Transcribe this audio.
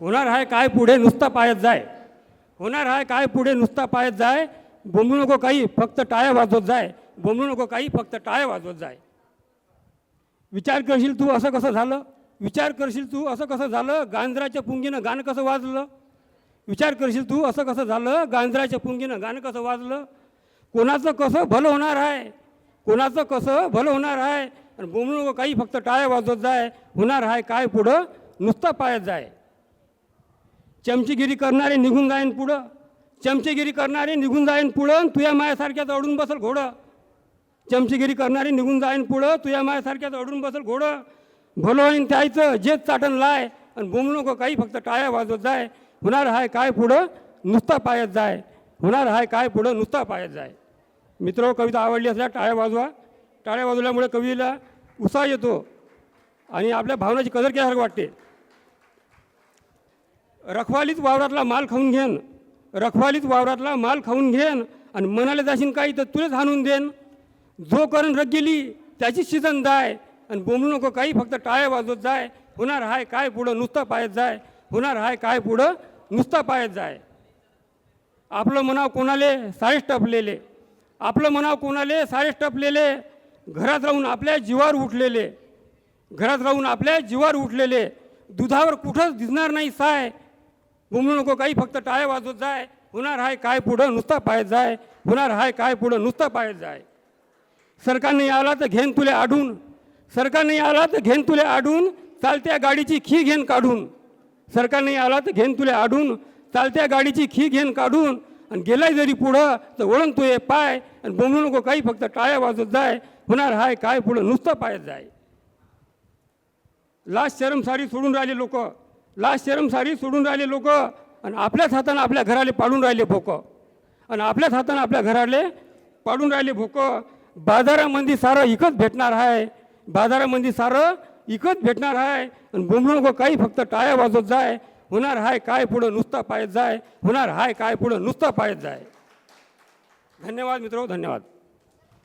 होणार आहे काय पुढे नुसता पायत जाय, होणार आहे काय पुढे नुसता पायत जाय, बोंबलू नको काही फक्त टाळ्या वाजवत जाय, बोंबलू नको काही फक्त टाळ्या वाजवत जाय. विचार करशील तू असं कसं झालं, विचार करशील तू असं कसं झालं, गांजराच्या पुंगीनं गाणं कसं वाजलं. विचार करशील तू असं कसं झालं, गांजराच्या पुंगीनं गाणं कसं वाजलं. कोणाचं कसं भलं होणार आहे, कोणाचं कसं भलं होणार आहे, आणि बोंबलू नको काही फक्त टाळ्या वाजवत जाय, होणार आहे काय पुढं नुसता पायत जाय. चमचेगिरी करणारे निघून जाईन पुढं, चमचेगिरी करणारे निघून जाईन पुढं, तुझ्या मायासारख्याच अडून बसल घोडं. चमचेगिरी करणारे निघून जाईन पुढं, तुझ्या मायासारख्याच अडून बसल घोडं. भलं होईन त्याचं जेच चाटण लाय, आणि बोंबलू नको काही फक्त टाळ्या वाजवत जाय, होणार आहे काय पुढं नुसता पायत जाय, होणार आहे काय पुढं नुसता पायत जाय. मित्र, कविता आवडली असल्या टाळ्या वाजवा. टाळ्या वाजवल्यामुळे कवीला उत्साह येतो आणि आपल्या भावनाची कदर केल्यासारखं वाटते. रखवालीत वावरातला माल खाऊन घेन, रखवालीत वावरातला माल खाऊन घेन, आणि मनाला जाशीन काही तर तुलाच हाणून देन. जो करण रग गेली त्याची शिजन दाय, आणि बोंबलू नको काही फक्त टाळ्या वाजवत जाय, होणार आहे काय पुढं नुसता पायत जाय, होणार आहे काय पुढं नुसता पायत जाय. आपलं मनाव कोणाले सारेच टपलेले, आपलं मनाव कोणाले सारेच टपलेले, घरात राहून आपल्या जीवावर उठलेले, घरात राहून आपल्या जीवावर उठलेले, दुधावर कुठंच दिसणार नाही साय, बोंबलू नको काही फक्त टाळ्या वाजवत जाय, होणार आहे काय पुढं नुसता पायत जाय, होणार आहे काय पुढं नुसता पायत जाय. सरकार नाही आला तर घेन तुले आढून, सरकार नाही आला तर घेन तुले आढून, चालत्या गाडीची खी घेन काढून. सरकार नाही आला तर घेन तुले आढून, चालत्या गाडीची खी घेन काढून, आणि गेलाय जरी पुढं तर वळण तू ये पाय, आणि बोंबलू नको काही फक्त टाळ्या वाजवत जाय, होणार आहे काय पुढं नुसतं पायत जाय. लाज शरम सारी सोडून राहिले लोक, लाज शरम सारी सोडून राहिले लोक, आणि आपल्याच हातानं आपल्या घराले पाडून राहिले भोक, आणि आपल्याच हातानं आपल्या घराले पाडून राहिले भोक. बाजारामध्ये सारं इकत भेटणार आहे, बाजारामध्ये सारं इकत भेटणार आहे, आणि बोंबलू नको काही फक्त टाळ्या वाजवत जाय, होणार आहे काय पुढं नुसता पायत जाय, होणार आहे काय पुढं नुसता पायत जाय. धन्यवाद मित्रो, धन्यवाद.